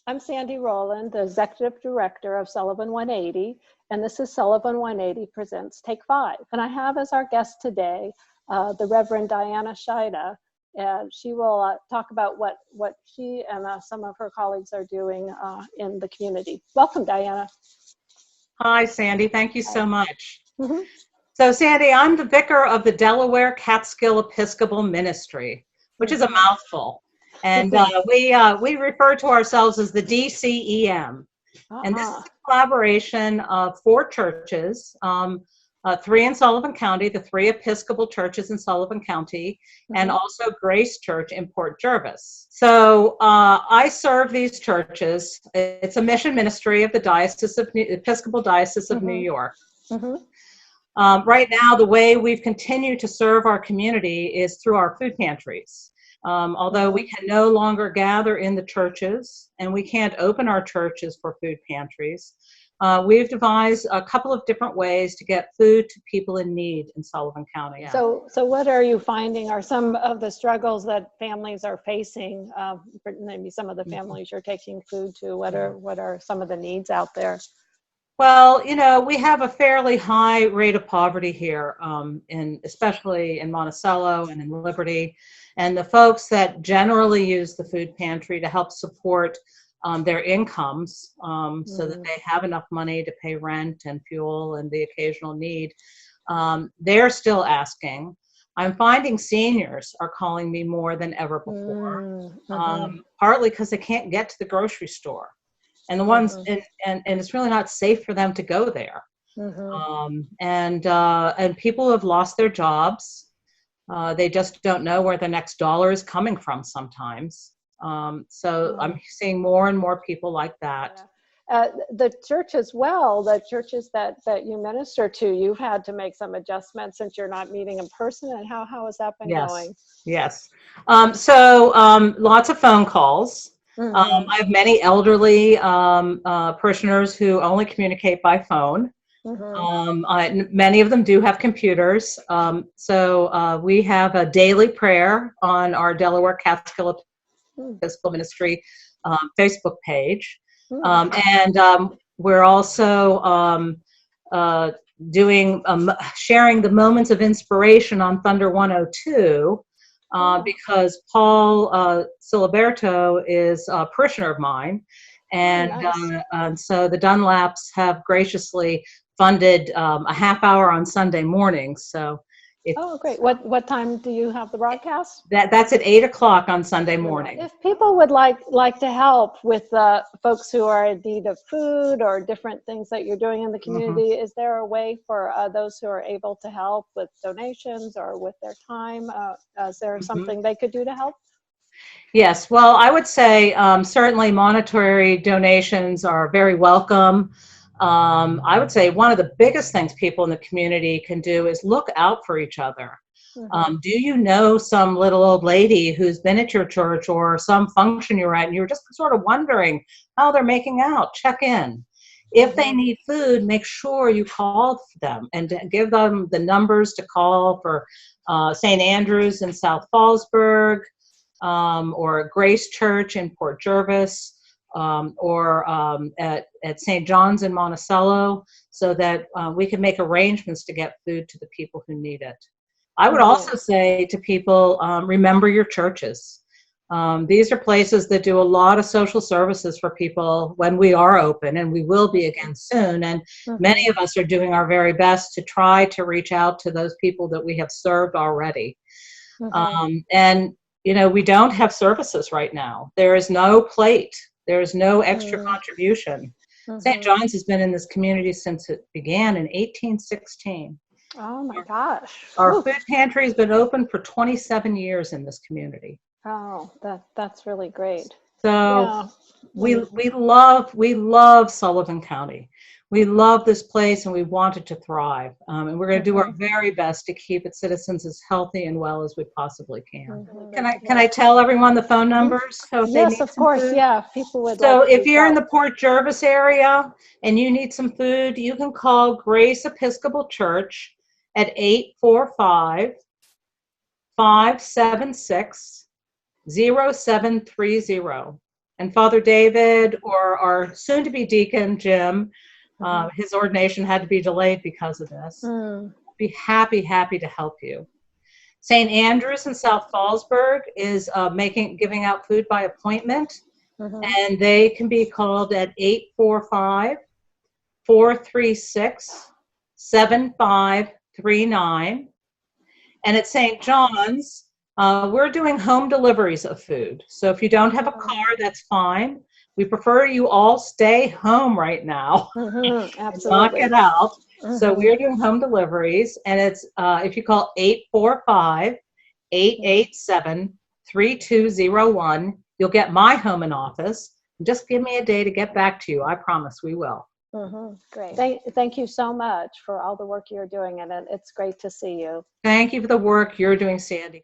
I'm Sandy Rowland, the Executive Director of Sullivan 180, and this is Sullivan 180 Presents Take 5. And I have as our guest today the Reverend Diana Scheide, and she will talk about what she and some of her colleagues are doing in the community. Welcome, Diana. Hi, Sandy. Thank you so much. Mm-hmm. So, Sandy, I'm the vicar of the Delaware Catskill Episcopal Ministry, which is a mouthful. And we refer to ourselves as the DCEM. And this is a collaboration of 4 churches, 3 in Sullivan County, the 3 Episcopal churches in Sullivan County, and also Grace Church in Port Jervis. So I serve these churches. It's a mission ministry of the Episcopal Diocese of New York. Right now, the way we've continued to serve our community is through our food pantries. Although we can no longer gather in the churches and we can't open our churches for food pantries, we've devised a couple of different ways to get food to people in need in Sullivan County. Yeah. So what are you finding are some of the struggles that families are facing? Maybe some of the families you're taking food to. What are some of the needs out there? Well, you know, we have a fairly high rate of poverty here, especially in Monticello and in Liberty. And the folks that generally use the food pantry to help support their incomes so that they have enough money to pay rent and fuel and the occasional need, they're still asking. I'm finding seniors are calling me more than ever before, partly because they can't get to the grocery store. And the ones, and it's really not safe for them to go there. And people have lost their jobs. They just don't know where the next dollar is coming from sometimes. So I'm seeing more and more people like that. The church as well, the churches that you minister to, you've had to make some adjustments since you're not meeting in person. And how has that been going? Yes. So lots of phone calls. I have many elderly parishioners who only communicate by phone. Many of them do have computers. So we have a daily prayer on our Delaware Catskill Episcopal Ministry Facebook page. And we're also sharing the moments of inspiration on Thunder 102. Because Paul Siliberto is a parishioner of mine, and so the Dunlaps have graciously funded a half hour on Sunday mornings. So, great! What time do you have the broadcast? That's at 8 o'clock on Sunday morning. If people would like to help with folks who are in need of food or different things that you're doing in the community, is there a way for those who are able to help with donations or with their time? Is there something they could do to help? Yes, well, I would say certainly monetary donations are very welcome. I would say one of the biggest things people in the community can do is look out for each other. Do you know some little old lady who's been at your church or some function you're at and you're just sort of wondering how they're making out? Check in. If they need food, make sure you call them and give them the numbers to call for St. Andrew's in South Fallsburg, or Grace Church in Port Jervis, or at St. John's in Monticello, so that we can make arrangements to get food to the people who need it. I would also say to people, remember your churches. These are places that do a lot of social services for people when we are open, and we will be again soon. And many of us are doing our very best to try to reach out to those people that we have served already. And, you know, we don't have services right now. There is no plate. There is no extra contribution. St. John's has been in this community since it began in 1816. Oh my gosh. Our food pantry has been open for 27 years in this community. Oh, that's really great. So we love Sullivan County. We love this place and we want it to thrive. And we're going to do our very best to keep its citizens as healthy and well as we possibly can. Can I tell everyone the phone numbers? So yes, of course. Food? Yeah, people would. So if you're in the Port Jervis area and you need some food, you can call Grace Episcopal Church at 845-576-0730. And Father David, or our soon-to-be deacon, Jim, his ordination had to be delayed because of this. Be happy to help you. St. Andrews in South Fallsburg is giving out food by appointment, and they can be called at 845-436-7539. And at St. John's, we're doing home deliveries of food. So if you don't have a car, that's fine. We prefer you all stay home right now. Absolutely. Not get out. So we're doing home deliveries, and it's if you call 845-887-3201, you'll get my home and office. Just give me a day to get back to you. I promise we will. Great. Thank you so much for all the work you're doing, and it's great to see you. Thank you for the work you're doing, Sandy.